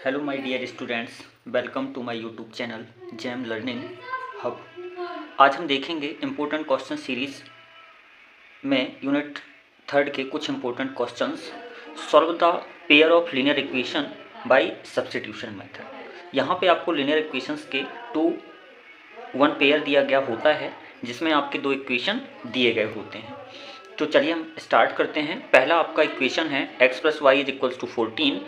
Hello my dear students, welcome to my YouTube channel jam learning hub. आज हम देखेंगे important question series में unit third के कुछ important questions. Solve the pair of linear equation by substitution method. यहाँ पे आपको linear equations के 2-1 पेयर दिया गया होता है जिसमें आपके दो इक्वेशन दिए गए होते हैं। तो चलिए हम स्टार्ट करते हैं। पहला आपका इक्वेशन है x + y = 14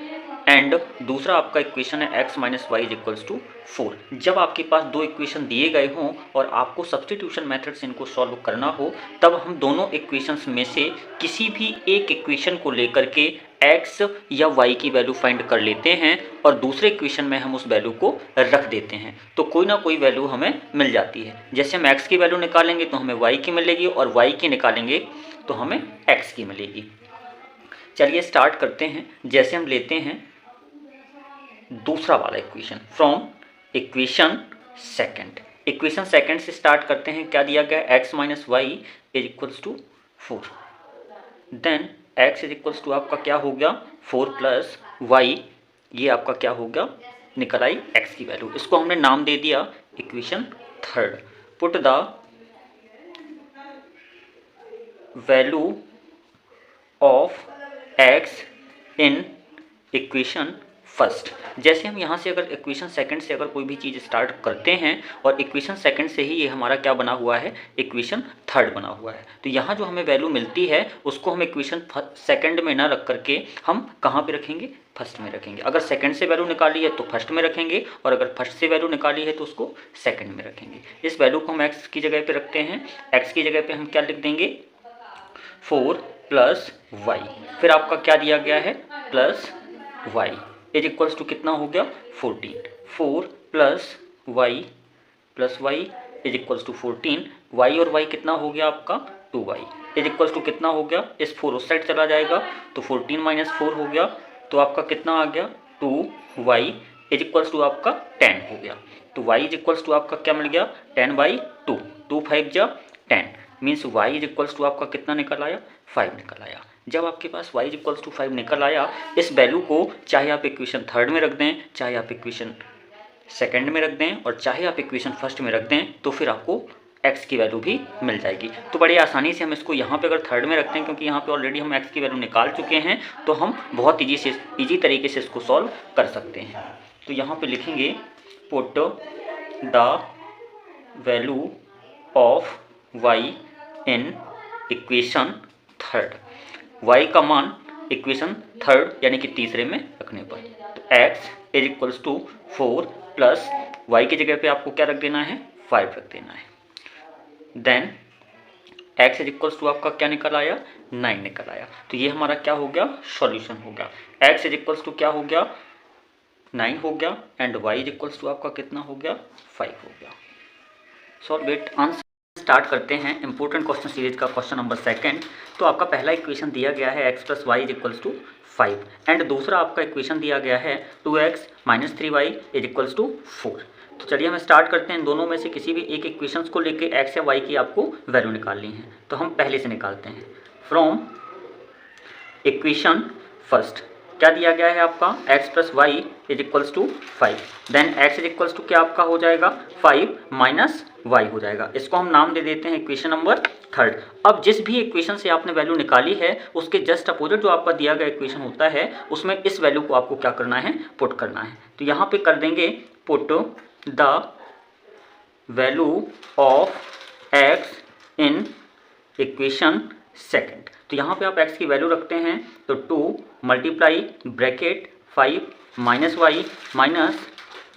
एंड दूसरा आपका इक्वेशन है x - y = 4। जब आपके पास दो इक्वेशन दिए गए हों और आपको सब्स्टिट्यूशन मेथड से इनको सॉल्व करना हो, तब हम दोनों इक्वेशंस में से किसी भी एक इक्वेशन को लेकर के x या y की वैल्यू फाइंड कर लेते हैं और दूसरे इक्वेशन में हम उस वैल्यू को रख देते हैं, तो कोई ना कोई वैल्यू हमें मिल जाती है। जैसे हम x की वैल्यू निकालेंगे तो हमें y की मिलेगी और y की निकालेंगे तो हमें x की मिलेगी। चलिए स्टार्ट करते हैं। जैसे हम लेते हैं दूसरा वाला इक्वेशन फ्रॉम इक्वेशन सेकंड से स्टार्ट करते हैं। क्या दिया गया? x - y = 4। देन x = आपका क्या हो गया? 4 + y। ये आपका क्या हो गया? निकल आई x की वैल्यू। इसको हमने नाम दे दिया equation third. Put the value of x in equation first. जैसे हम यहाँ से अगर इक्वेशन सेकंड से अगर कोई भी चीज़ स्टार्ट करते हैं और इक्वेशन सेकंड से ही ये हमारा क्या बना हुआ है? इक्वेशन थर्ड बना हुआ है। तो यहाँ जो हमें वैल्यू मिलती है उसको हम इक्वेशन सेकंड में ना रख करके हम कहाँ पे रखेंगे? फर्स्ट में रखेंगे। अगर सेकंड से वैल्यू निकाली है तो फर्स्ट में रखेंगे और अगर फर्स्ट से वैल्यू निकाली है तो उसको सेकंड में रखेंगे। इस वैल्यू को हम एक्स की जगह पे रखते हैं। एक्स की जगह पे हम क्या लिख देंगे? 4 + y। फिर आपका क्या दिया गया है? प्लस y इज कितना हो गया? 14। 4 + y इज 14। y और y कितना हो गया आपका? 2y इज कितना हो गया? इस 4 उस साइड चला जाएगा तो 14 - 4 हो गया। तो आपका कितना आ गया? 2y इज आपका 10 हो गया। तो y इज आपका क्या मिल गया? 10/2। 2 5 जा 10 मीन्स y इज आपका कितना निकल आया? 5 निकल आया। जब आपके पास y = 5 निकल आया, इस वैल्यू को चाहे आप इक्वेशन थर्ड में रख दें, चाहे आप इक्वेशन सेकंड में रख दें और चाहे आप इक्वेशन फर्स्ट में रख दें, तो फिर आपको x की वैल्यू भी मिल जाएगी। तो बड़ी आसानी से हम इसको यहाँ पे अगर थर्ड में रखते हैं, क्योंकि यहाँ पे ऑलरेडी हम x की वैल्यू निकाल चुके हैं, तो हम बहुत ईजी तरीके से इसको सॉल्व कर सकते हैं। तो यहाँ पे लिखेंगे put the value of y in equation third. y का मान इक्वेशन थर्ड यानी कि तीसरे में रखने पर, तो x इज 4 + y की जगह पे आपको क्या रख देना है? 5 रख देना है। देन x इज आपका क्या निकल आया? 9 निकल आया। तो ये हमारा क्या हो गया? सॉल्यूशन हो गया। x इज क्या हो गया? 9 हो गया एंड y इज आपका कितना हो गया? 5 हो गया। Solve it. आंसर स्टार्ट करते हैं इम्पोर्टेंट क्वेश्चन सीरीज का क्वेश्चन नंबर सेकंड। तो आपका पहला इक्वेशन दिया गया है x + y = 5 एंड दूसरा आपका इक्वेशन दिया गया है 2x - 3y = 4। तो चलिए हम स्टार्ट करते हैं। दोनों में से किसी भी एक इक्वेशंस को लेके x या y की आपको वैल्यू निकालनी है। तो हम पहले से निकालते हैं। फ्रॉम इक्वेशन फर्स्ट क्या दिया गया है आपका? x + y = 5। Then x is क्या आपका हो जाएगा? 5 - y हो जाएगा। इसको हम नाम दे देते हैं इक्वेशन नंबर थर्ड। अब जिस भी इक्वेशन से आपने वैल्यू निकाली है उसके जस्ट अपोजिट जो आपका दिया गया इक्वेशन होता है उसमें इस वैल्यू को आपको क्या करना है? पुट करना है। तो यहाँ पे कर देंगे put the value of x in equation second. तो यहाँ पे आप x की वैल्यू रखते हैं तो 2 × ब्रैकेट 5 - y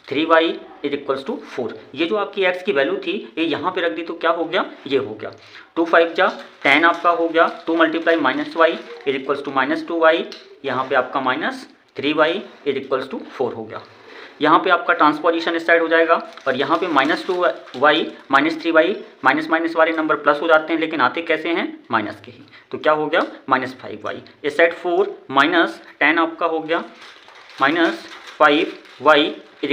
- 3y इज 4। ये जो आपकी x की वैल्यू थी ये यहाँ पे रख दी तो क्या हो गया? ये हो गया 2 5 जा 10 आपका हो गया। 2 × -y इज -2y। यहाँ पे आपका -3y इज 4 हो गया। यहाँ पे आपका ट्रांसपोजिशन इस साइड हो जाएगा और यहाँ पे -2y -3y माइनस वाले नंबर प्लस हो जाते हैं, लेकिन आते कैसे हैं? माइनस के ही। तो क्या हो गया? -5y। इस साइड 4 - 10 आपका हो गया -5y is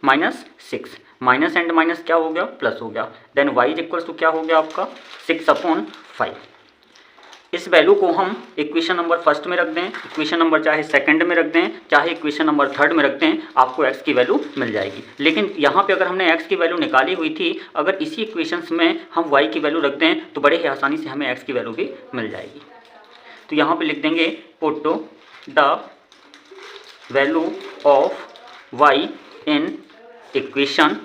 -6। Minus and minus क्या हो गया? प्लस हो गया। देन y इज क्या हो गया आपका? 6/5। इस वैल्यू को हम इक्वेशन नंबर फर्स्ट में रख दें, इक्वेशन नंबर चाहे सेकंड में रख दें, चाहे इक्वेशन नंबर थर्ड में रख दें, आपको x की वैल्यू मिल जाएगी। लेकिन यहाँ पे अगर हमने x की वैल्यू निकाली हुई थी, अगर इसी इक्वेशंस में हम y की वैल्यू रख दें तो बड़े ही आसानी से हमें x की वैल्यू भी मिल जाएगी। तो यहाँ पे लिख देंगे put the value of y in equation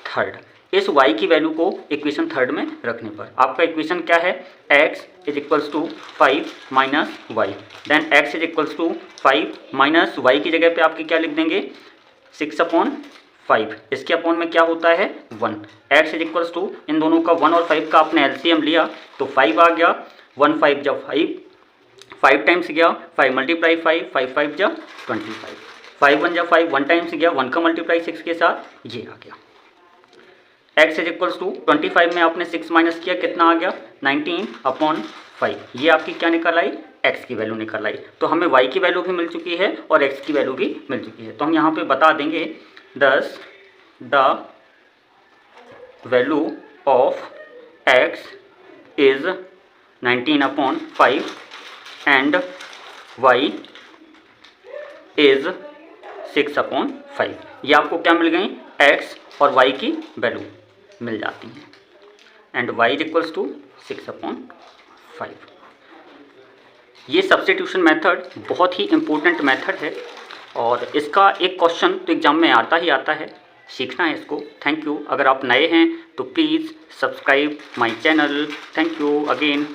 third. इस y की वैल्यू को इक्वेशन थर्ड में रखने पर आपका इक्वेशन क्या है, x is equals to 5 minus y, then x is equals to 5 minus y की जगह पे आपके क्या लिख देंगे 6/5, इसके अपॉन में क्या होता है 1, x इज इक्वल्स टू इन दोनों का 1 और 5 का आपने एलसीएम लिया तो 5 आ गया, 1 5 जब 5 टाइम्स गया, 5 मल्टीप्लाई 5, 5 5 जब 25, 5 1 जब 5 1 टाइम्स गया, 1 का मल्टीप्लाई 6 के साथ ये आ गया। x इज इक्वल्स टू 25 में आपने 6 माइनस किया, कितना आ गया 19/5, ये आपकी क्या निकल आई x की वैल्यू निकल आई। तो हमें y की वैल्यू भी मिल चुकी है और x की वैल्यू भी मिल चुकी है। तो हम यहाँ पे बता देंगे दस the value of x is 19/5 and y is 6/5। ये आपको क्या मिल गई, x और y की वैल्यू मिल जाती हैं and y is equals to 6/5। ये सब्स्टिट्यूशन मेथड बहुत ही इम्पोर्टेंट मेथड है और इसका एक क्वेश्चन तो एग्जाम में आता ही आता है, सीखना है इसको। Thank you. अगर आप नए हैं तो please subscribe my channel. Thank you again.